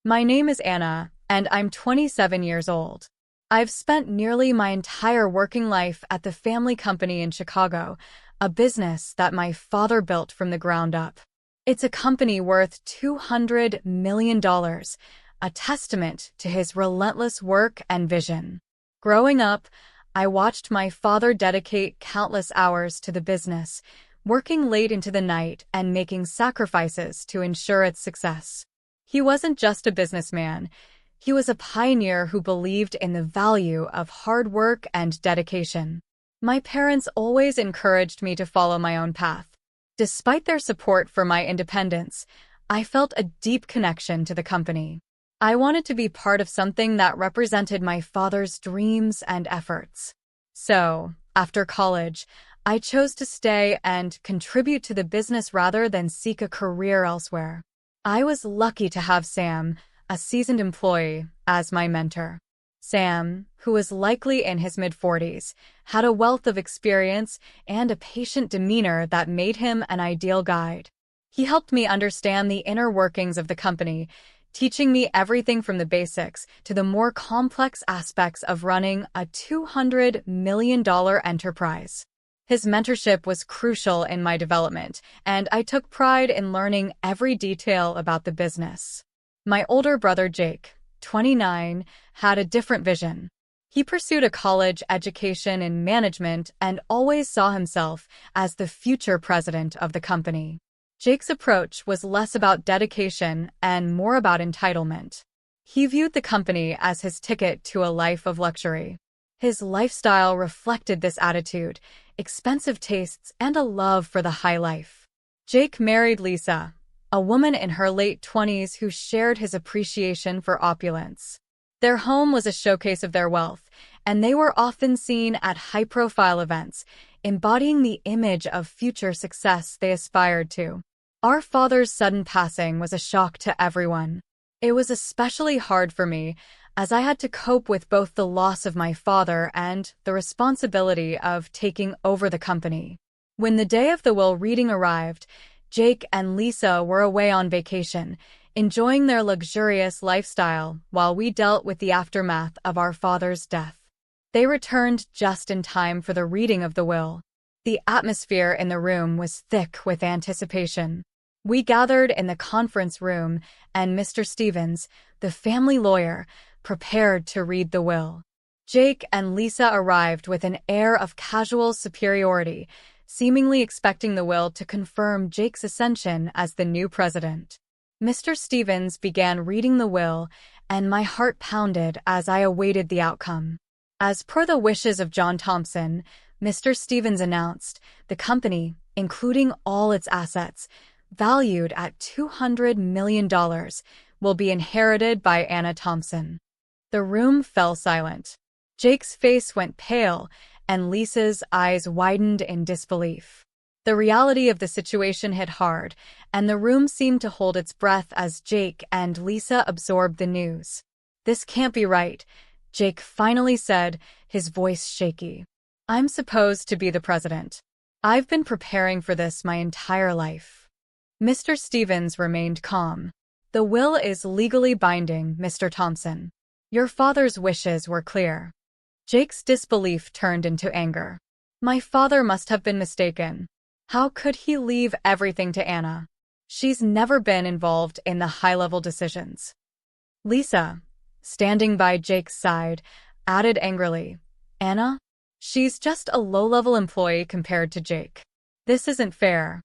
My name is Anna, and I'm 27 years old. I've spent nearly my entire working life at the family company in Chicago, a business that my father built from the ground up. It's a company worth $200 million, a testament to his relentless work and vision. Growing up, I watched my father dedicate countless hours to the business, working late into the night and making sacrifices to ensure its success. He wasn't just a businessman. He was a pioneer who believed in the value of hard work and dedication. My parents always encouraged me to follow my own path. Despite their support for my independence, I felt a deep connection to the company. I wanted to be part of something that represented my father's dreams and efforts. So, after college, I chose to stay and contribute to the business rather than seek a career elsewhere. I was lucky to have Sam, a seasoned employee, as my mentor. Sam, who was likely in his mid-40s, had a wealth of experience and a patient demeanor that made him an ideal guide. He helped me understand the inner workings of the company, teaching me everything from the basics to the more complex aspects of running a $200 million enterprise. His mentorship was crucial in my development, and I took pride in learning every detail about the business. My older brother Jake, 29, had a different vision. He pursued a college education in management and always saw himself as the future president of the company. Jake's approach was less about dedication and more about entitlement. He viewed the company as his ticket to a life of luxury. His lifestyle reflected this attitude, expensive tastes, and a love for the high life. Jake married Lisa, a woman in her late 20s who shared his appreciation for opulence. Their home was a showcase of their wealth, and they were often seen at high-profile events, embodying the image of future success they aspired to. Our father's sudden passing was a shock to everyone. It was especially hard for me, as I had to cope with both the loss of my father and the responsibility of taking over the company. When the day of the will reading arrived, Jake and Lisa were away on vacation, enjoying their luxurious lifestyle while we dealt with the aftermath of our father's death. They returned just in time for the reading of the will. The atmosphere in the room was thick with anticipation. We gathered in the conference room, and Mr. Stevens, the family lawyer, prepared to read the will. Jake and Lisa arrived with an air of casual superiority, seemingly expecting the will to confirm Jake's ascension as the new president. Mr. Stevens began reading the will, and my heart pounded as I awaited the outcome. As per the wishes of John Thompson, Mr. Stevens announced the company, including all its assets, valued at $200 million, will be inherited by Anna Thompson. The room fell silent. Jake's face went pale, and Lisa's eyes widened in disbelief. The reality of the situation hit hard, and the room seemed to hold its breath as Jake and Lisa absorbed the news. "This can't be right," Jake finally said, his voice shaky. "I'm supposed to be the president. I've been preparing for this my entire life." Mr. Stevens remained calm. "The will is legally binding, Mr. Thompson. Your father's wishes were clear." Jake's disbelief turned into anger. My father must have been mistaken. How could he leave everything to Anna? She's never been involved in the high-level decisions. Lisa, standing by Jake's side, added angrily, "Anna? She's just a low-level employee compared to Jake. This isn't fair."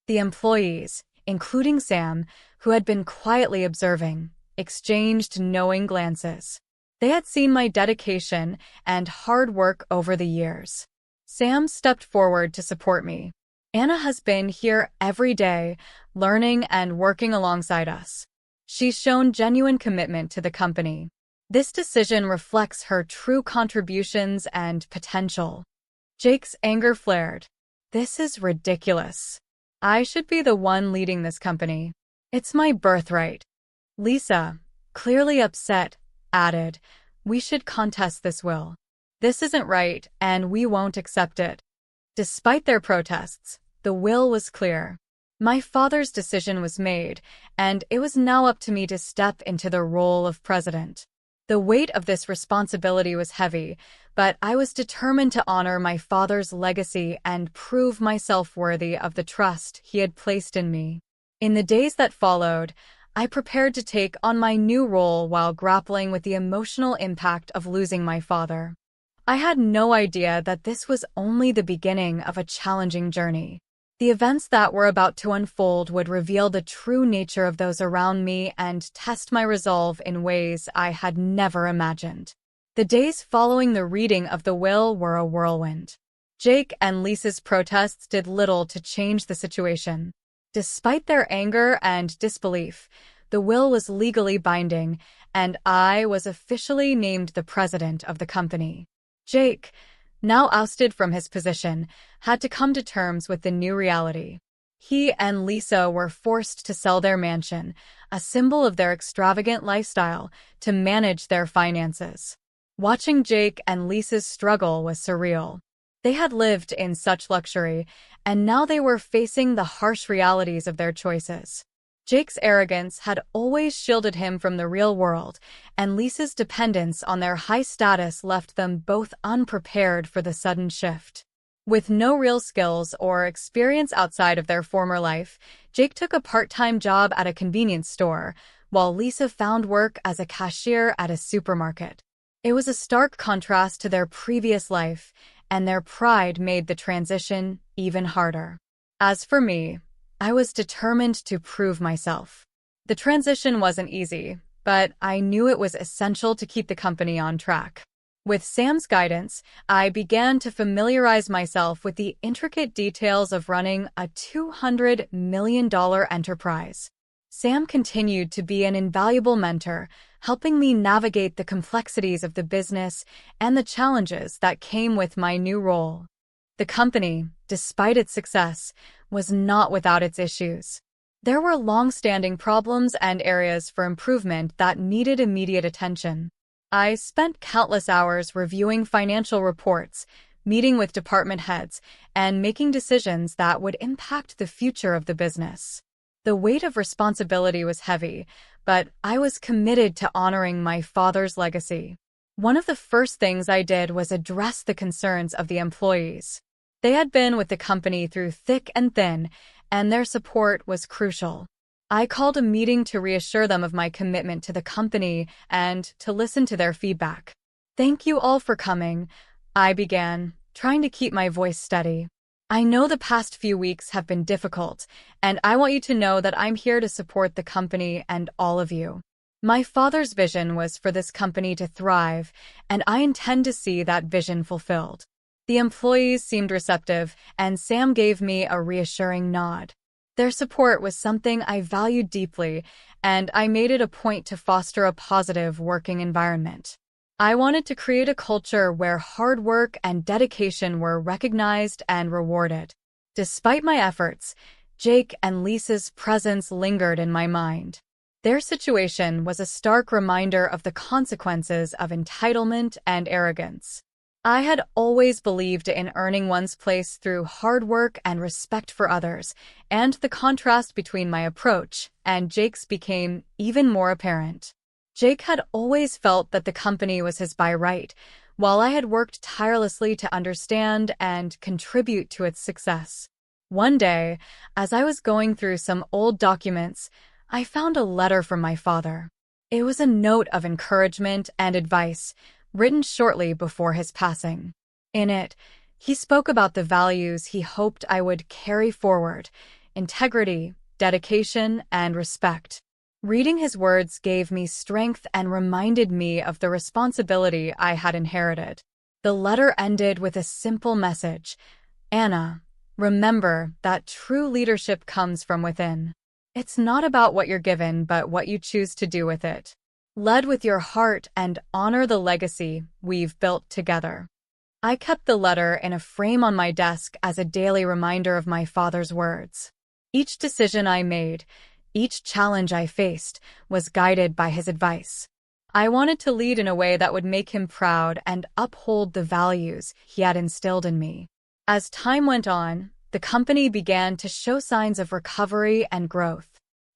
The employees, including Sam, who had been quietly observing, exchanged knowing glances. They had seen my dedication and hard work over the years. Sam stepped forward to support me. "Anna has been here every day, learning and working alongside us. She's shown genuine commitment to the company. This decision reflects her true contributions and potential." Jake's anger flared. "This is ridiculous. I should be the one leading this company. It's my birthright." Lisa, clearly upset, added, "We should contest this will. This isn't right, and we won't accept it." Despite their protests, the will was clear. My father's decision was made, and it was now up to me to step into the role of president. The weight of this responsibility was heavy, but I was determined to honor my father's legacy and prove myself worthy of the trust he had placed in me. In the days that followed, I prepared to take on my new role while grappling with the emotional impact of losing my father. I had no idea that this was only the beginning of a challenging journey. The events that were about to unfold would reveal the true nature of those around me and test my resolve in ways I had never imagined. The days following the reading of the will were a whirlwind. Jake and Lisa's protests did little to change the situation. Despite their anger and disbelief, the will was legally binding, and I was officially named the president of the company. Jake, now ousted from his position, had to come to terms with the new reality. He and Lisa were forced to sell their mansion, a symbol of their extravagant lifestyle, to manage their finances. Watching Jake and Lisa's struggle was surreal. They had lived in such luxury, and now they were facing the harsh realities of their choices. Jake's arrogance had always shielded him from the real world, and Lisa's dependence on their high status left them both unprepared for the sudden shift. With no real skills or experience outside of their former life, Jake took a part-time job at a convenience store, while Lisa found work as a cashier at a supermarket. It was a stark contrast to their previous life, and their pride made the transition even harder. As for me, I was determined to prove myself. The transition wasn't easy, but I knew it was essential to keep the company on track. With Sam's guidance, I began to familiarize myself with the intricate details of running a $200 million enterprise. Sam continued to be an invaluable mentor, helping me navigate the complexities of the business and the challenges that came with my new role. The company, despite its success, was not without its issues. There were long-standing problems and areas for improvement that needed immediate attention. I spent countless hours reviewing financial reports, meeting with department heads, and making decisions that would impact the future of the business. The weight of responsibility was heavy, but I was committed to honoring my father's legacy. One of the first things I did was address the concerns of the employees. They had been with the company through thick and thin, and their support was crucial. I called a meeting to reassure them of my commitment to the company and to listen to their feedback. "Thank you all for coming," I began, trying to keep my voice steady. "I know the past few weeks have been difficult, and I want you to know that I'm here to support the company and all of you. My father's vision was for this company to thrive, and I intend to see that vision fulfilled." The employees seemed receptive, and Sam gave me a reassuring nod. Their support was something I valued deeply, and I made it a point to foster a positive working environment. I wanted to create a culture where hard work and dedication were recognized and rewarded. Despite my efforts, Jake and Lisa's presence lingered in my mind. Their situation was a stark reminder of the consequences of entitlement and arrogance. I had always believed in earning one's place through hard work and respect for others, and the contrast between my approach and Jake's became even more apparent. Jake had always felt that the company was his by right, while I had worked tirelessly to understand and contribute to its success. One day, as I was going through some old documents, I found a letter from my father. It was a note of encouragement and advice, written shortly before his passing. In it, he spoke about the values he hoped I would carry forward: integrity, dedication, and respect. Reading his words gave me strength and reminded me of the responsibility I had inherited. The letter ended with a simple message: "Anna, remember that true leadership comes from within. It's not about what you're given, but what you choose to do with it. Lead with your heart and honor the legacy we've built together." I kept the letter in a frame on my desk as a daily reminder of my father's words. Each decision I made, each challenge I faced, was guided by his advice. I wanted to lead in a way that would make him proud and uphold the values he had instilled in me. As time went on, the company began to show signs of recovery and growth.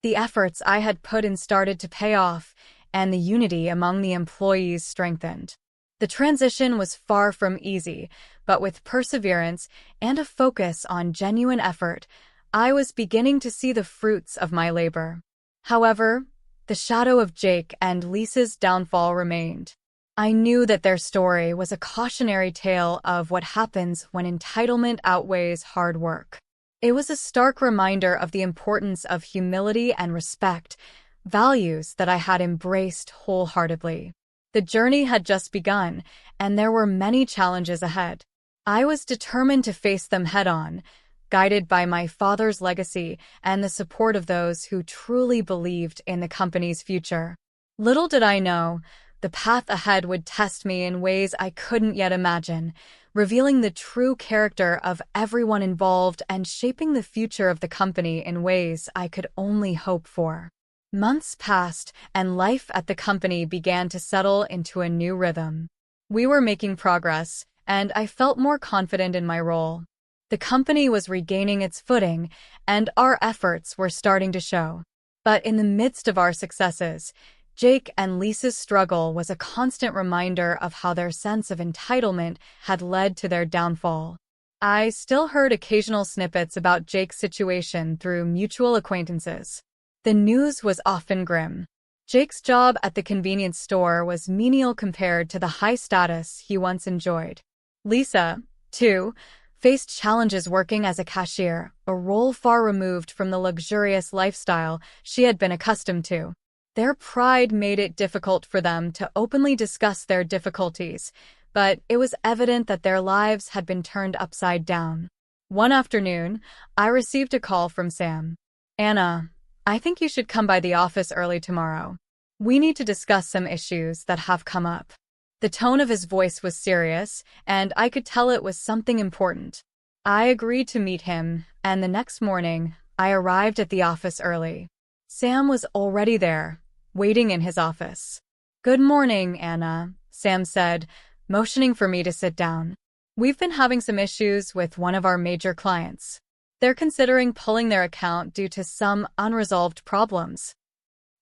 The efforts I had put in started to pay off, and the unity among the employees strengthened. The transition was far from easy, but with perseverance and a focus on genuine effort, I was beginning to see the fruits of my labor. However, the shadow of Jake and Lisa's downfall remained. I knew that their story was a cautionary tale of what happens when entitlement outweighs hard work. It was a stark reminder of the importance of humility and respect, values that I had embraced wholeheartedly. The journey had just begun, and there were many challenges ahead. I was determined to face them head-on, guided by my father's legacy and the support of those who truly believed in the company's future. Little did I know, the path ahead would test me in ways I couldn't yet imagine, revealing the true character of everyone involved and shaping the future of the company in ways I could only hope for. Months passed, and life at the company began to settle into a new rhythm. We were making progress, and I felt more confident in my role. The company was regaining its footing, and our efforts were starting to show. But in the midst of our successes, Jake and Lisa's struggle was a constant reminder of how their sense of entitlement had led to their downfall. I still heard occasional snippets about Jake's situation through mutual acquaintances. The news was often grim. Jake's job at the convenience store was menial compared to the high status he once enjoyed. Lisa, too, faced challenges working as a cashier, a role far removed from the luxurious lifestyle she had been accustomed to. Their pride made it difficult for them to openly discuss their difficulties, but it was evident that their lives had been turned upside down. One afternoon, I received a call from Sam. "Anna, I think you should come by the office early tomorrow. We need to discuss some issues that have come up." The tone of his voice was serious, and I could tell it was something important. I agreed to meet him, and the next morning, I arrived at the office early. Sam was already there, waiting in his office. "Good morning, Anna," Sam said, motioning for me to sit down. "We've been having some issues with one of our major clients. They're considering pulling their account due to some unresolved problems."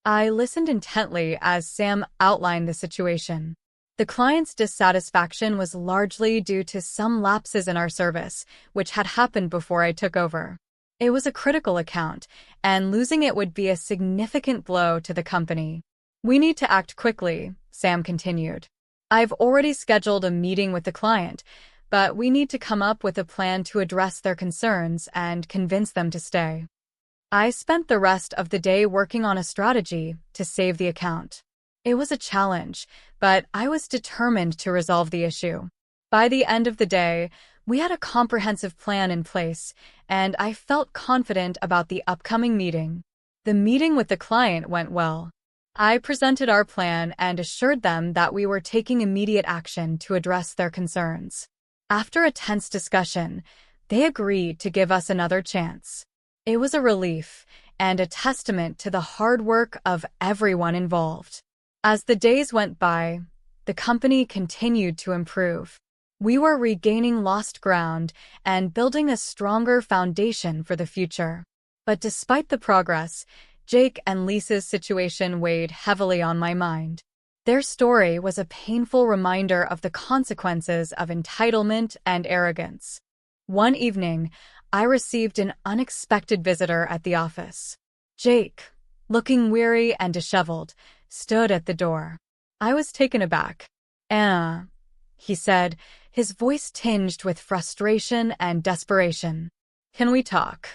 I listened intently as Sam outlined the situation. The client's dissatisfaction was largely due to some lapses in our service, which had happened before I took over. It was a critical account, and losing it would be a significant blow to the company. "We need to act quickly," Sam continued. "I've already scheduled a meeting with the client, but we need to come up with a plan to address their concerns and convince them to stay." I spent the rest of the day working on a strategy to save the account. It was a challenge, but I was determined to resolve the issue. By the end of the day, we had a comprehensive plan in place, and I felt confident about the upcoming meeting. The meeting with the client went well. I presented our plan and assured them that we were taking immediate action to address their concerns. After a tense discussion, they agreed to give us another chance. It was a relief and a testament to the hard work of everyone involved. As the days went by, the company continued to improve. We were regaining lost ground and building a stronger foundation for the future. But despite the progress, Jake and Lisa's situation weighed heavily on my mind. Their story was a painful reminder of the consequences of entitlement and arrogance. One evening, I received an unexpected visitor at the office. Jake, looking weary and disheveled, stood at the door. I was taken aback. "Anna," he said, his voice tinged with frustration and desperation. "Can we talk?"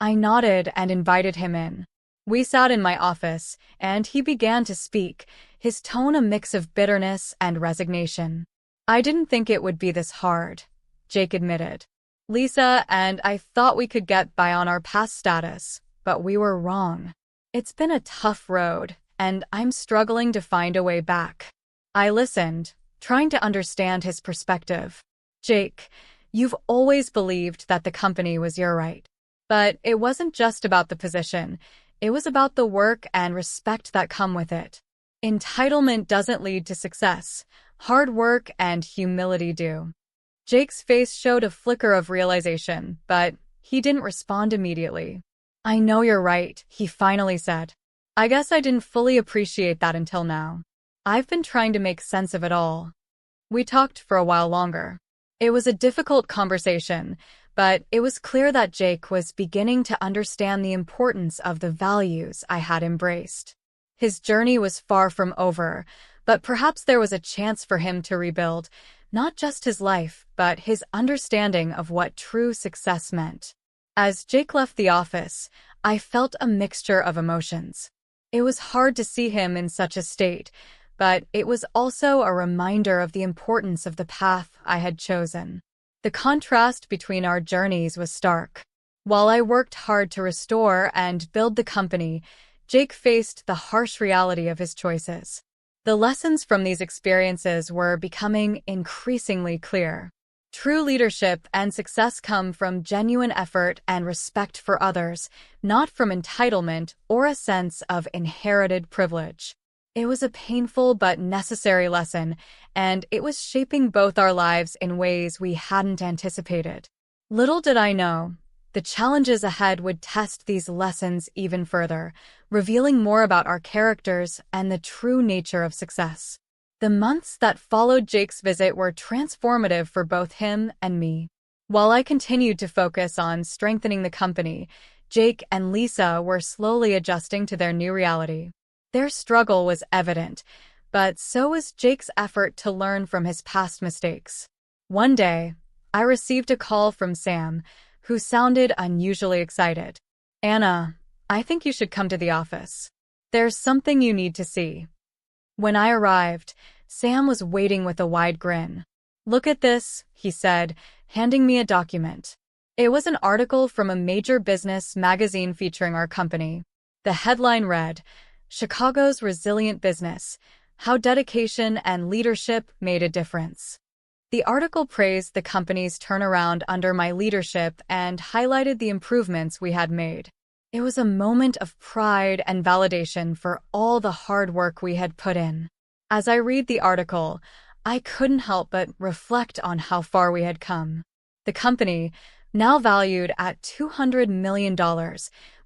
I nodded and invited him in. We sat in my office, and he began to speak, his tone a mix of bitterness and resignation. "I didn't think it would be this hard," Jake admitted. "Lisa and I thought we could get by on our past status, but we were wrong. It's been a tough road, and I'm struggling to find a way back." I listened, trying to understand his perspective. "Jake, you've always believed that the company was your right. But it wasn't just about the position. It was about the work and respect that come with it. Entitlement doesn't lead to success. Hard work and humility do." Jake's face showed a flicker of realization, but he didn't respond immediately. "I know you're right," he finally said. "I guess I didn't fully appreciate that until now. I've been trying to make sense of it all." We talked for a while longer. It was a difficult conversation, but it was clear that Jake was beginning to understand the importance of the values I had embraced. His journey was far from over, but perhaps there was a chance for him to rebuild, not just his life, but his understanding of what true success meant. As Jake left the office, I felt a mixture of emotions. It was hard to see him in such a state, but it was also a reminder of the importance of the path I had chosen. The contrast between our journeys was stark. While I worked hard to restore and build the company, Jake faced the harsh reality of his choices. The lessons from these experiences were becoming increasingly clear. True leadership and success come from genuine effort and respect for others, not from entitlement or a sense of inherited privilege. It was a painful but necessary lesson, and it was shaping both our lives in ways we hadn't anticipated. Little did I know, the challenges ahead would test these lessons even further, revealing more about our characters and the true nature of success. The months that followed Jake's visit were transformative for both him and me. While I continued to focus on strengthening the company, Jake and Lisa were slowly adjusting to their new reality. Their struggle was evident, but so was Jake's effort to learn from his past mistakes. One day, I received a call from Sam, who sounded unusually excited. "Anna, I think you should come to the office. There's something you need to see." When I arrived, Sam was waiting with a wide grin. "Look at this," he said, handing me a document. It was an article from a major business magazine featuring our company. The headline read, "Chicago's Resilient Business: How Dedication and Leadership Made a Difference." The article praised the company's turnaround under my leadership and highlighted the improvements we had made. It was a moment of pride and validation for all the hard work we had put in. As I read the article, I couldn't help but reflect on how far we had come. The company, now valued at $200 million,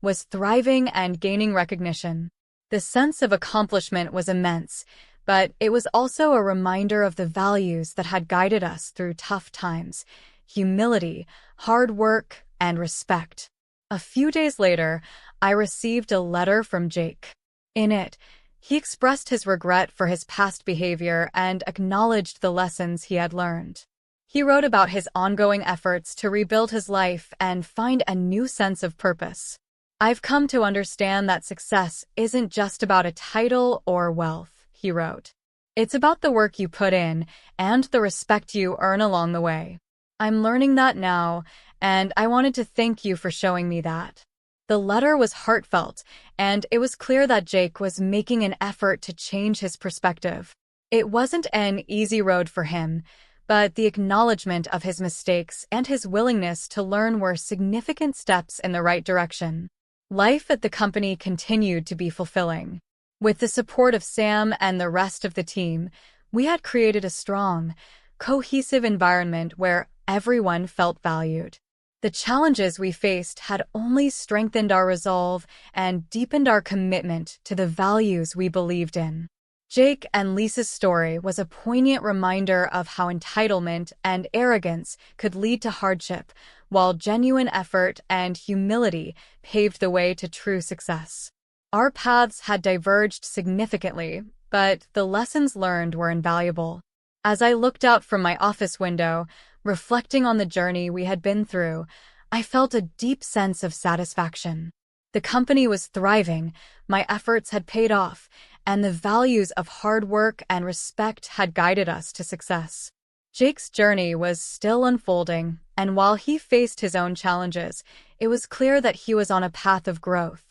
was thriving and gaining recognition. The sense of accomplishment was immense, but it was also a reminder of the values that had guided us through tough times: humility, hard work, and respect. A few days later, I received a letter from Jake. In it, he expressed his regret for his past behavior and acknowledged the lessons he had learned. He wrote about his ongoing efforts to rebuild his life and find a new sense of purpose. "I've come to understand that success isn't just about a title or wealth," he wrote. "It's about the work you put in and the respect you earn along the way. I'm learning that now, and I wanted to thank you for showing me that." The letter was heartfelt, and it was clear that Jake was making an effort to change his perspective. It wasn't an easy road for him, but the acknowledgement of his mistakes and his willingness to learn were significant steps in the right direction. Life at the company continued to be fulfilling. With the support of Sam and the rest of the team, we had created a strong, cohesive environment where everyone felt valued. The challenges we faced had only strengthened our resolve and deepened our commitment to the values we believed in. Jake and Lisa's story was a poignant reminder of how entitlement and arrogance could lead to hardship, while genuine effort and humility paved the way to true success. Our paths had diverged significantly, but the lessons learned were invaluable. As I looked out from my office window, reflecting on the journey we had been through, I felt a deep sense of satisfaction. The company was thriving, my efforts had paid off, and the values of hard work and respect had guided us to success. Jake's journey was still unfolding, and while he faced his own challenges, it was clear that he was on a path of growth.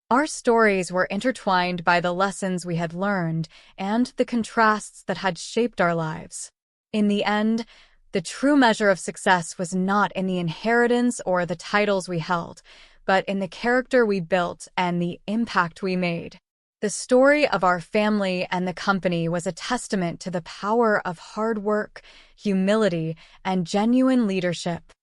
Our stories were intertwined by the lessons we had learned and the contrasts that had shaped our lives. In the end, the true measure of success was not in the inheritance or the titles we held, but in the character we built and the impact we made. The story of our family and the company was a testament to the power of hard work, humility, and genuine leadership.